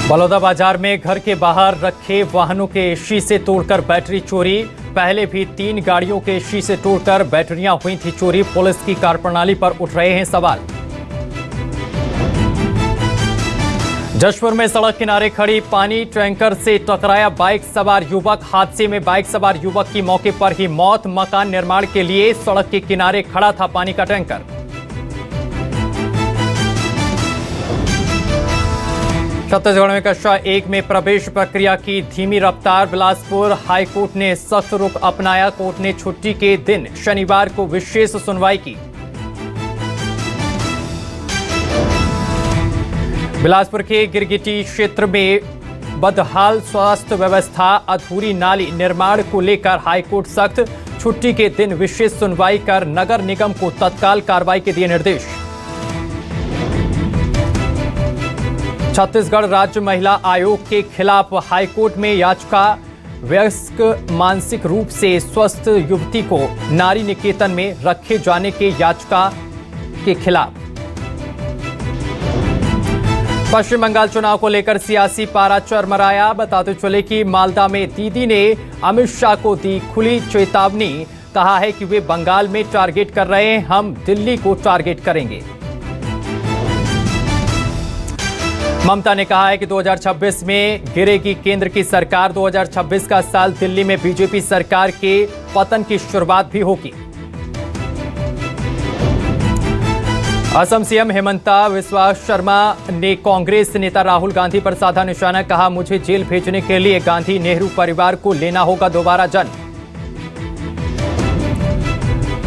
बलौदाबाजार में घर के बाहर रखे वाहनों के शीशे तोड़कर बैटरी चोरी। पहले भी 3 गाड़ियों के शीशे तोड़कर बैटरियां हुई थी चोरी। पुलिस की कार्यप्रणाली पर उठ रहे हैं सवाल। जशपुर में सड़क किनारे खड़ी पानी टैंकर से टकराया बाइक सवार युवक। हादसे में बाइक सवार युवक की मौके पर ही मौत। मकान निर्माण के लिए सड़क के किनारे खड़ा था पानी का टैंकर। छत्तीसगढ़ में कक्षा 1 में प्रवेश प्रक्रिया की धीमी रफ्तार। बिलासपुर हाईकोर्ट ने सख्त रुख अपनाया। कोर्ट ने छुट्टी के दिन शनिवार को विशेष सुनवाई की। बिलासपुर के गिरगिटी क्षेत्र में बदहाल स्वास्थ्य व्यवस्था, अधूरी नाली निर्माण को लेकर हाईकोर्ट सख्त। छुट्टी के दिन विशेष सुनवाई कर नगर निगम को तत्काल कार्रवाई के दिए निर्देश। छत्तीसगढ़ राज्य महिला आयोग के खिलाफ हाईकोर्ट में याचिका। वयस्क मानसिक रूप से स्वस्थ युवती को नारी निकेतन में रखे जाने के याचिका के खिलाफ। पश्चिम बंगाल चुनाव को लेकर सियासी पारा चरमराया। बताते चले कि मालदा में दीदी ने अमित शाह को दी खुली चेतावनी। कहा है कि वे बंगाल में टारगेट कर रहे हैं, हम दिल्ली को टारगेट करेंगे। ममता ने कहा है कि 2026 में गिरेगी केंद्र की सरकार। 2026 का साल दिल्ली में बीजेपी सरकार के पतन की शुरुआत भी होगी। असम सीएम हेमंता बिस्वा शर्मा ने कांग्रेस नेता राहुल गांधी पर साधा निशाना। कहा, मुझे जेल भेजने के लिए गांधी नेहरू परिवार को लेना होगा दोबारा जन्म।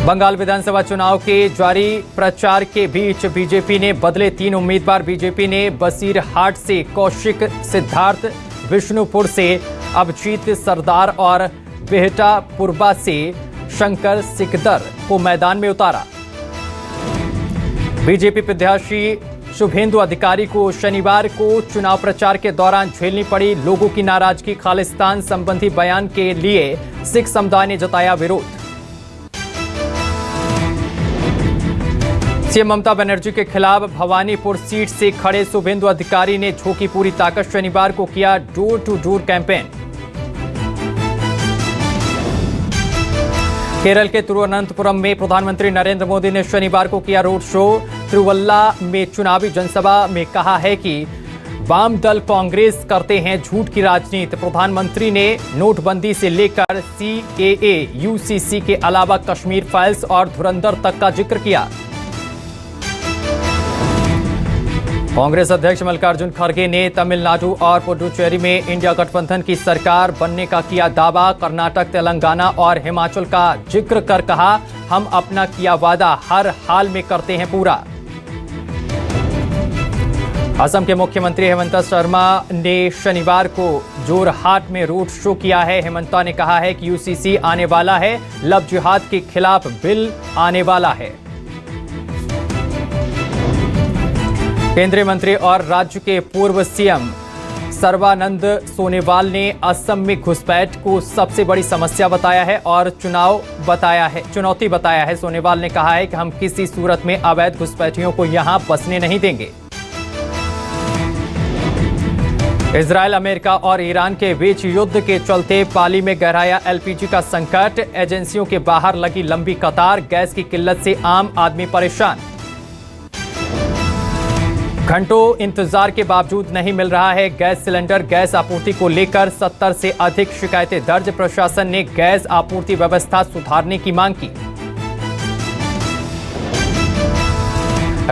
बंगाल विधानसभा चुनाव के जारी प्रचार के बीच बीजेपी ने बदले 3 उम्मीदवार। बीजेपी ने बसीरहाट से कौशिक सिद्धार्थ, विष्णुपुर से अभिजीत सरदार और बेहटा पुरबा से शंकर सिकदर को मैदान में उतारा। बीजेपी प्रत्याशी शुभेंदु अधिकारी को शनिवार को चुनाव प्रचार के दौरान झेलनी पड़ी लोगों की नाराजगी। खालिस्तान संबंधी बयान के लिए सिख समुदाय ने जताया विरोध। सीएम ममता बनर्जी के खिलाफ भवानीपुर सीट से खड़े शुभेंदु अधिकारी ने झोंकी पूरी ताकत। शनिवार को किया door to door campaign. Kerala के तिरुवनंतपुरम में प्रधानमंत्री नरेंद्र मोदी ने शनिवार को किया रोड शो। तिरुवल्ला में चुनावी जनसभा में कहा है कि वाम दल कांग्रेस करते हैं झूठ की राजनीति। प्रधानमंत्री ने नोटबंदी से लेकर सीएए, यूसीसी के अलावा कश्मीर फाइल्स और धुरंधर तक का जिक्र किया। कांग्रेस अध्यक्ष मल्लिकार्जुन खड़गे ने तमिलनाडु और पुडुचेरी में इंडिया गठबंधन की सरकार बनने का किया दावा। कर्नाटक, तेलंगाना और हिमाचल का जिक्र कर कहा, हम अपना किया वादा हर हाल में करते हैं पूरा। असम के मुख्यमंत्री हेमंता शर्मा ने शनिवार को जोरहाट में रोड शो किया है। हेमंता ने कहा है कि यूसीसी आने वाला है, लव जिहाद के खिलाफ बिल आने वाला है। केंद्रीय मंत्री और राज्य के पूर्व सीएम सर्बानंद सोनोवाल ने असम में घुसपैठ को सबसे बड़ी समस्या बताया है और चुनौती बताया है। सोनोवाल ने कहा है कि हम किसी सूरत में अवैध घुसपैठियों को यहां बसने नहीं देंगे। इजरायल, अमेरिका और ईरान के बीच युद्ध के चलते पाली में गहराया एलपीजी का संकट। एजेंसियों के बाहर लगी लंबी कतार। गैस की किल्लत से आम आदमी परेशान। घंटों इंतजार के बावजूद नहीं मिल रहा है गैस सिलेंडर। गैस आपूर्ति को लेकर 70 से अधिक शिकायतें दर्ज। प्रशासन ने गैस आपूर्ति व्यवस्था सुधारने की मांग की।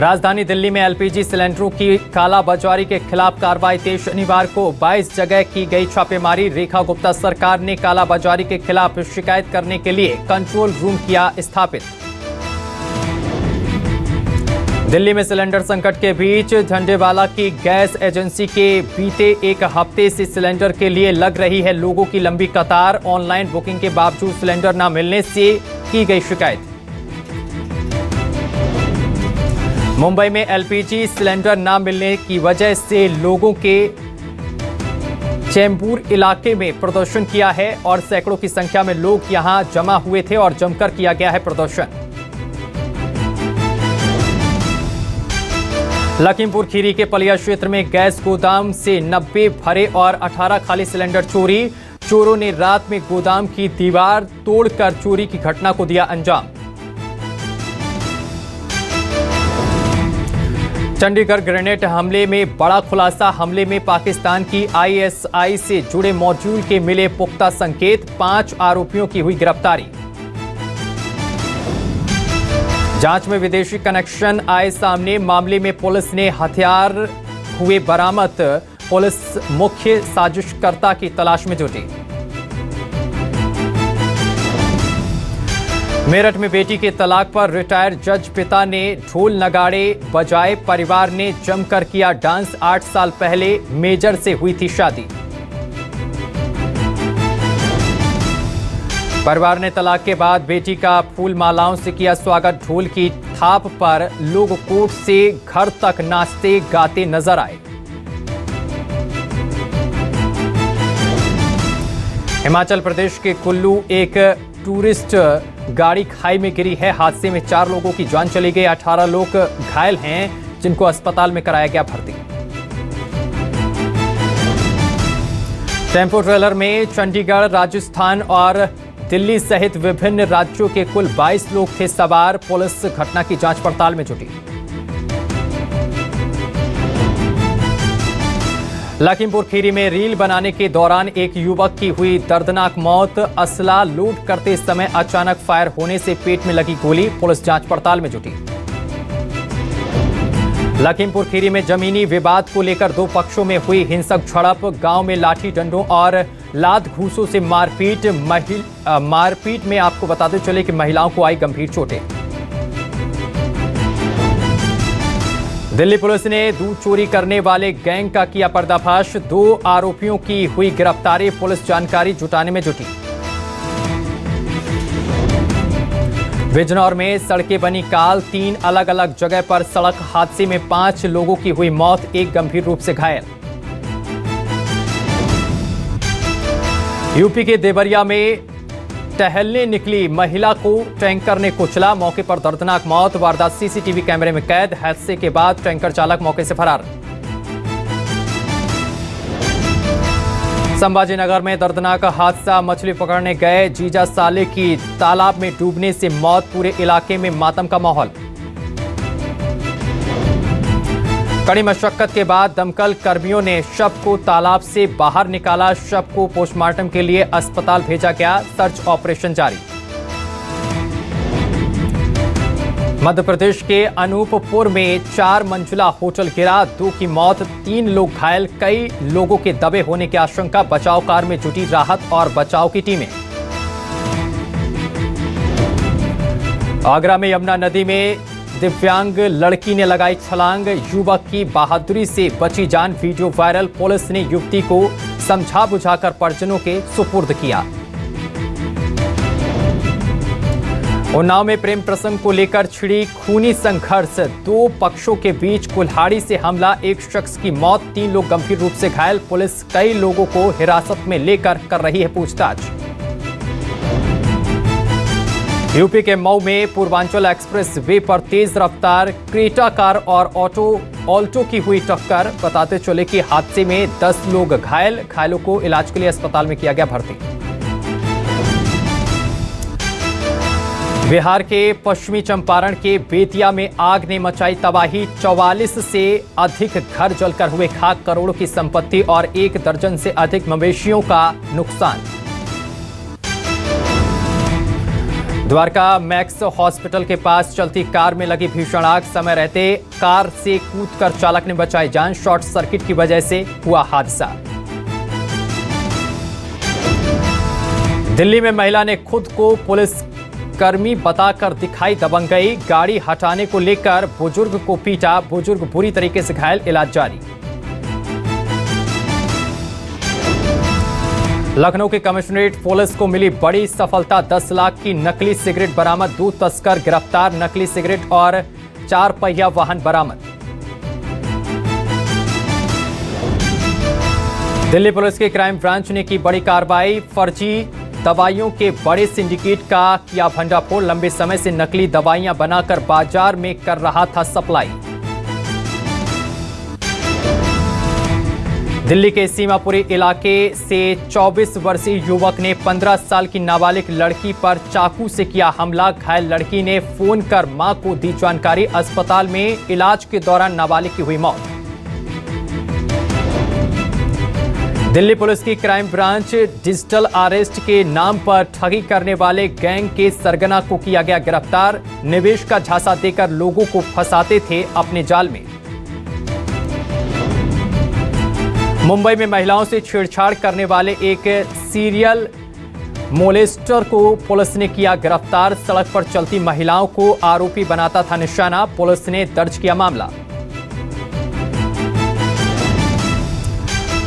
राजधानी दिल्ली में एलपीजी सिलेंडरों की कालाबाजारी के खिलाफ कार्रवाई तेज। शनिवार को 22 जगह की गई छापेमारी। रेखा गुप्ता सरकार ने कालाबाजारी के खिलाफ शिकायत करने के लिए कंट्रोल रूम किया स्थापित। दिल्ली में सिलेंडर संकट के बीच झंडेवाला की गैस एजेंसी के बीते 1 हफ्ते से सिलेंडर के लिए लग रही है लोगों की लंबी कतार। ऑनलाइन बुकिंग के बावजूद सिलेंडर न मिलने से की गई शिकायत। मुंबई में एलपीजी सिलेंडर न मिलने की वजह से लोगों के चेंबूर इलाके में प्रदर्शन किया है और सैकड़ों की संख्या में लोग यहां जमा हुए थे और जमकर किया गया है प्रदर्शन। लखीमपुर खीरी के पलिया क्षेत्र में गैस गोदाम से 90 भरे और 18 खाली सिलेंडर चोरी। चोरों ने रात में गोदाम की दीवार तोड़कर चोरी की घटना को दिया अंजाम। चंडीगढ़ ग्रेनेड हमले में बड़ा खुलासा। हमले में पाकिस्तान की आईएसआई से जुड़े मॉड्यूल के मिले पुख्ता संकेत। 5 आरोपियों की हुई गिरफ्तारी। जांच में विदेशी कनेक्शन आए सामने। मामले में पुलिस ने हथियार हुए बरामद। पुलिस मुख्य साजिशकर्ता की तलाश में जुटी। मेरठ में बेटी के तलाक पर रिटायर जज पिता ने ढोल नगाड़े बजाए। परिवार ने जमकर किया डांस। 8 साल पहले मेजर से हुई थी शादी। परिवार ने तलाक के बाद बेटी का फूल मालाओं से किया स्वागत। ढोल की थाप पर लोग कोर्ट से घर तक नाचते गाते नजर आए। हिमाचल प्रदेश के कुल्लू एक टूरिस्ट गाड़ी खाई में गिरी है। हादसे में 4 लोगों की जान चली गई। 18 लोग घायल हैं, जिनको अस्पताल में कराया गया भर्ती। टेम्पो ट्रेलर में चंडीगढ़, राजस्थान और दिल्ली सहित विभिन्न राज्यों के कुल 22 लोग थे सवार। पुलिस घटना की जांच पड़ताल में जुटी। लखीमपुर खीरी में रील बनाने के दौरान एक युवक की हुई दर्दनाक मौत। असला लूट करते समय अचानक फायर होने से पेट में लगी गोली। पुलिस जांच पड़ताल में जुटी। लखीमपुर खीरी में जमीनी विवाद को लेकर 2 पक्षों में हुई हिंसक झड़प। गांव में लाठी डंडों और लात घूंसों से मारपीट। मारपीट में आपको बताते चले कि महिलाओं को आई गंभीर चोटें। दिल्ली पुलिस ने दूध चोरी करने वाले गैंग का किया पर्दाफाश। 2 आरोपियों की हुई गिरफ्तारी। पुलिस जानकारी जुटाने में जुटी। बिजनौर में सड़कें बनी काल। 3 अलग अलग जगह पर सड़क हादसे में 5 लोगों की हुई मौत, 1 गंभीर रूप से घायल। यूपी के देवरिया में टहलने निकली महिला को टैंकर ने कुचला। मौके पर दर्दनाक मौत। वारदात सीसीटीवी कैमरे में कैद। हादसे के बाद टैंकर चालक मौके से फरार। संभाजीनगर में दर्दनाक हादसा। मछली पकड़ने गए जीजा साले की तालाब में डूबने से मौत। पूरे इलाके में मातम का माहौल। कड़ी मशक्कत के बाद दमकल कर्मियों ने शव को तालाब से बाहर निकाला। शव को पोस्टमार्टम के लिए अस्पताल भेजा गया। सर्च ऑपरेशन जारी। मध्य प्रदेश के अनूपपुर में 4 मंजिला होटल गिरा। 2 की मौत, 3 लोग घायल। कई लोगों के दबे होने की आशंका। बचाव कार्य में जुटी राहत और बचाव की टीमें। आगरा में यमुना नदी में दिव्यांग लड़की ने लगाई छलांग। युवक की बहादुरी से बची जान। Video viral. पुलिस ने युवती को समझा बुझाकर परिजनों के सुपुर्द किया। उन्नाव में प्रेम प्रसंग को लेकर छिड़ी खूनी संघर्ष। 2 पक्षों के बीच कुल्हाड़ी से हमला। 1 शख्स की मौत, 3 लोग गंभीर रूप से घायल। पुलिस कई लोगों को हिरासत में लेकर कर रही है पूछताछ। यूपी के मऊ में पूर्वांचल एक्सप्रेस वे पर तेज रफ्तार क्रेटा कार और ऑल्टो की हुई टक्कर। बताते चले कि हादसे में 10 लोग घायल। घायलों को इलाज के लिए अस्पताल में किया गया भर्ती। बिहार के पश्चिमी चंपारण के बेतिया में आग ने मचाई तबाही। 44 से अधिक घर जलकर हुए खाक। करोड़ों की संपत्ति और 1 दर्जन से अधिक मवेशियों का नुकसान। द्वारका मैक्स हॉस्पिटल के पास चलती कार में लगी भीषण आग। समय रहते कार से कूदकर चालक ने बचाई जान। शॉर्ट सर्किट की वजह से हुआ हादसा। दिल्ली में महिला ने खुद को पुलिस कर्मी बताकर दिखाई दबंग गई। गाड़ी हटाने को लेकर बुजुर्ग को पीटा। बुजुर्ग बुरी तरीके से घायल। इलाज जारी। लखनऊ के कमिश्नरेट पुलिस को मिली बड़ी सफलता। 10 लाख की नकली सिगरेट बरामद। 2 तस्कर गिरफ्तार। नकली सिगरेट और 4 पहिया वाहन बरामद। दिल्ली पुलिस के क्राइम ब्रांच ने की बड़ी कार्रवाई। फर्जी दवाइयों के बड़े सिंडिकेट का किया भंडाफोड़। लंबे समय से नकली दवाइयां बनाकर बाजार में कर रहा था सप्लाई। दिल्ली के सीमापुरी इलाके से 24 वर्षीय युवक ने 15 साल की नाबालिग लड़की पर चाकू से किया हमला। घायल लड़की ने फोन कर मां को दी जानकारी। अस्पताल में इलाज के दौरान नाबालिग की हुई मौत। दिल्ली पुलिस की क्राइम ब्रांच डिजिटल अरेस्ट के नाम पर ठगी करने वाले गैंग के सरगना को किया गया गिरफ्तार। निवेश का झांसा देकर लोगों को फंसाते थे अपने जाल में। मुंबई में महिलाओं से छेड़छाड़ करने वाले एक सीरियल मोलेस्टर को पुलिस ने किया गिरफ्तार। सड़क पर चलती महिलाओं को आरोपी बनाता था निशाना। पुलिस ने दर्ज किया मामला।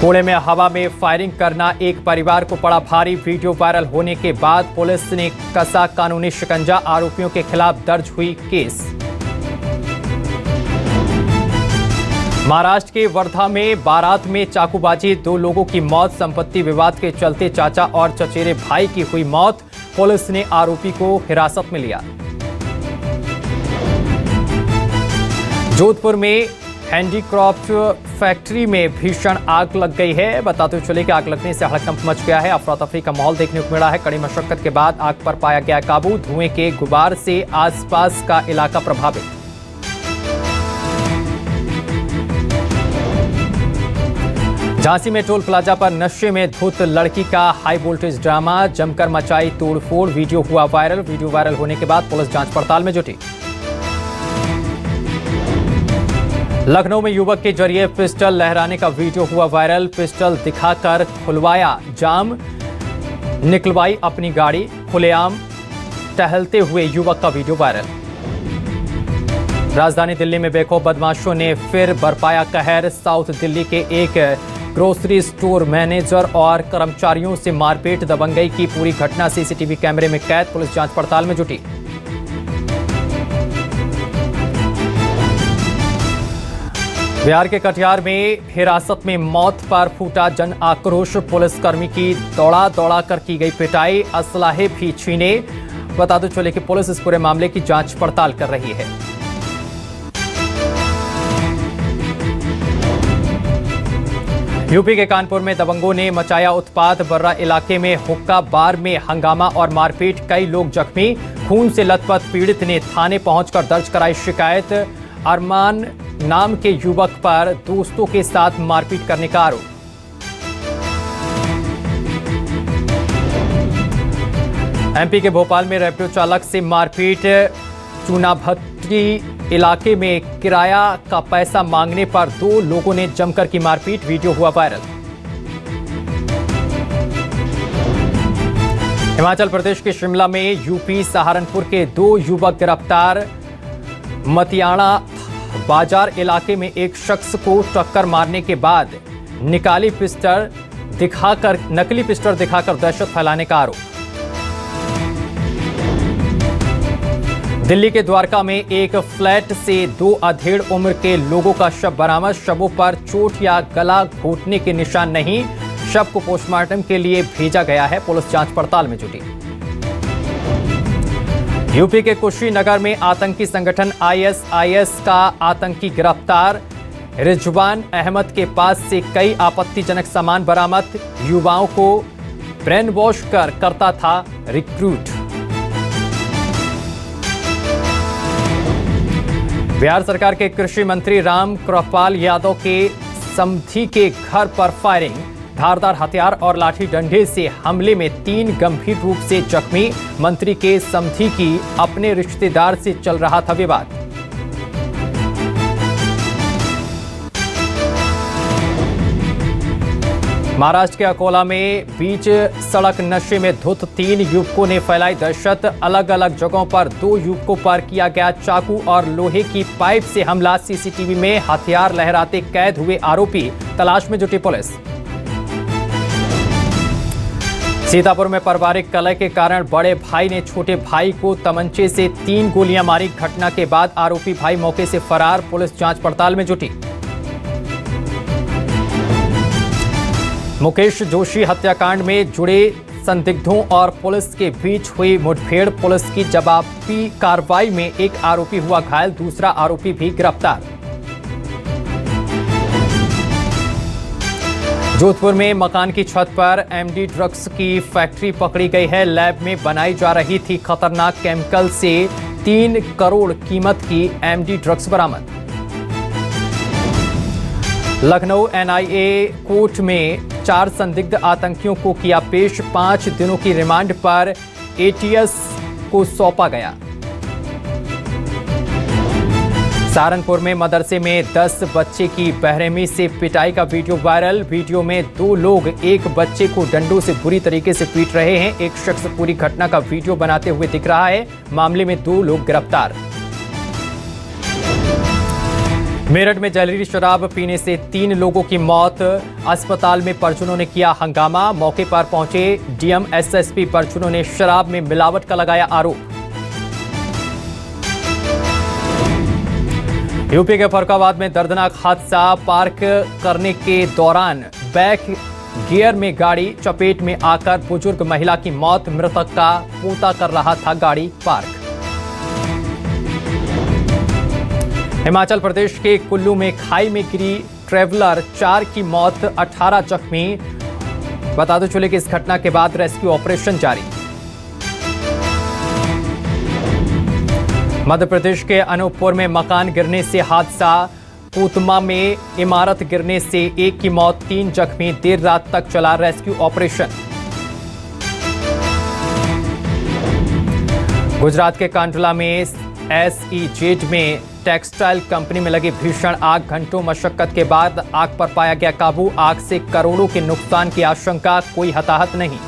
पुणे में हवा में फायरिंग करना एक परिवार को पड़ा भारी। वीडियो वायरल होने के बाद पुलिस ने कसा कानूनी शिकंजा। आरोपियों के खिलाफ दर्ज हुई केस। महाराष्ट्र के वर्धा में बारात में चाकूबाजी, 2 लोगों की मौत। संपत्ति विवाद के चलते चाचा और चचेरे भाई की हुई मौत। पुलिस ने आरोपी को हिरासत में लिया। जोधपुर में हैंडीक्राफ्ट फैक्ट्री में भीषण आग लग गई है। बताते चले कि आग लगने से हड़कंप मच गया है। अफरा तफरी का माहौल देखने को मिला है। कड़ी मशक्कत के बाद आग पर पाया गया काबू। धुएं के गुबार से आसपास का इलाका प्रभावित। झांसी में टोल प्लाजा पर नशे में धुत लड़की का हाई वोल्टेज ड्रामा, जमकर मचाई तोड़फोड़। वीडियो हुआ वायरल। वीडियो वायरल होने के बाद पुलिस जांच पड़ताल में जुटी। लखनऊ में युवक के जरिए पिस्टल लहराने का वीडियो हुआ वायरल। पिस्टल दिखाकर खुलवाया जाम, निकलवाई अपनी गाड़ी। खुलेआम टहलते हुए युवक का वीडियो वायरल। राजधानी दिल्ली में बेखौफ बदमाशों ने फिर बरपाया कहर। साउथ दिल्ली के एक ग्रोसरी स्टोर मैनेजर और कर्मचारियों से मारपीट, दबंगई की पूरी घटना सीसीटीवी कैमरे में कैद। पुलिस जांच पड़ताल में जुटी। बिहार के कटिहार में हिरासत में मौत पर फूटा जन आक्रोश। पुलिसकर्मी की दौड़ा दौड़ा कर की गई पिटाई, असलाहे भी छीने। बताते चले कि पुलिस इस पूरे मामले की जांच पड़ताल कर रही है। यूपी के कानपुर में दबंगों ने मचाया उत्पात। बर्रा इलाके में हुक्का बार में हंगामा और मारपीट, कई लोग जख्मी। खून से लथपथ पीड़ित ने थाने पहुंचकर दर्ज कराई शिकायत। अरमान नाम के युवक पर दोस्तों के साथ मारपीट करने का आरोप। एमपी के भोपाल में रैपिडो चालक से मारपीट। चूनाभट्टी इलाके में किराया का पैसा मांगने पर 2 लोगों ने जमकर की मारपीट। वीडियो हुआ वायरल। हिमाचल प्रदेश के शिमला में यूपी सहारनपुर के 2 युवक गिरफ्तार। मतियाना बाजार इलाके में एक शख्स को टक्कर मारने के बाद नकली पिस्टल दिखाकर दहशत फैलाने का आरोप। दिल्ली के द्वारका में एक फ्लैट से 2 अधेड़ उम्र के लोगों का शव बरामद। शवों पर चोट या गला घोटने के निशान नहीं। शव को पोस्टमार्टम के लिए भेजा गया है। पुलिस जांच पड़ताल में जुटी। यूपी के कुशीनगर में आतंकी संगठन आईएसआईएस का आतंकी गिरफ्तार। रिजवान अहमद के पास से कई आपत्तिजनक सामान बरामद। युवाओं को ब्रेन वॉश करता था रिक्रूट। बिहार सरकार के कृषि मंत्री राम कृपाल यादव के समधी के घर पर फायरिंग। धारदार हथियार और लाठी डंडे से हमले में 3 गंभीर रूप से जख्मी। मंत्री के समधी की अपने रिश्तेदार से चल रहा था विवाद। महाराष्ट्र के अकोला में बीच सड़क नशे में धुत 3 युवकों ने फैलाई दहशत। अलग अलग जगहों पर 2 युवकों पर किया गया चाकू और लोहे की पाइप से हमला। सीसीटीवी में हथियार लहराते कैद हुए आरोपी तलाश में जुटी पुलिस। सीतापुर में पारिवारिक कलह के कारण बड़े भाई ने छोटे भाई को तमंचे से 3 गोलियां मारी। घटना के बाद आरोपी भाई मौके से फरार। पुलिस जांच पड़ताल में जुटी। मुकेश जोशी हत्याकांड में जुड़े संदिग्धों और पुलिस के बीच हुई मुठभेड़। पुलिस की जवाबी कार्रवाई में एक आरोपी हुआ घायल, दूसरा आरोपी भी गिरफ्तार। जोधपुर में मकान की छत पर एमडी ड्रग्स की फैक्ट्री पकड़ी गई है। लैब में बनाई जा रही थी खतरनाक केमिकल से 3 करोड़ कीमत की एमडी ड्रग्स बरामद। लखनऊ एनआईए कोर्ट में 4 संदिग्ध आतंकियों को किया पेश। 5 दिनों की रिमांड पर एटीएस को सौंपा गया। सहारनपुर में मदरसे में 10 बच्चे की बेरहमी से पिटाई का वीडियो वायरल। वीडियो में 2 लोग एक बच्चे को डंडों से बुरी तरीके से पीट रहे हैं। एक शख्स पूरी घटना का वीडियो बनाते हुए दिख रहा है। मामले में 2 लोग गिरफ्तार। मेरठ में जहरीली शराब पीने से 3 लोगों की मौत। अस्पताल में परचूनों ने किया हंगामा। मौके पर पहुंचे डीएम एसएसपी परचूनों ने शराब में मिलावट का लगाया आरोप। यूपी के फरुखाबाद में दर्दनाक हादसा। पार्क करने के दौरान बैक गियर में गाड़ी चपेट में आकर बुजुर्ग महिला की मौत। मृतक का पोता कर रहा था गाड़ी पार्क। हिमाचल प्रदेश के कुल्लू में खाई में गिरी ट्रैवलर, 4 की मौत, 18 जख्मी। बताते चले कि इस घटना के बाद रेस्क्यू ऑपरेशन जारी। मध्य प्रदेश के अनूपपुर में मकान गिरने से हादसा। कोतमा में इमारत गिरने से 1 की मौत, 3 जख्मी। देर रात तक चला रेस्क्यू ऑपरेशन। गुजरात के कांडला में SEZ में टेक्सटाइल कंपनी में लगी भीषण आग। घंटों मशक्कत के बाद आग पर पाया गया काबू। आग से करोड़ों के नुकसान की आशंका, कोई हताहत नहीं।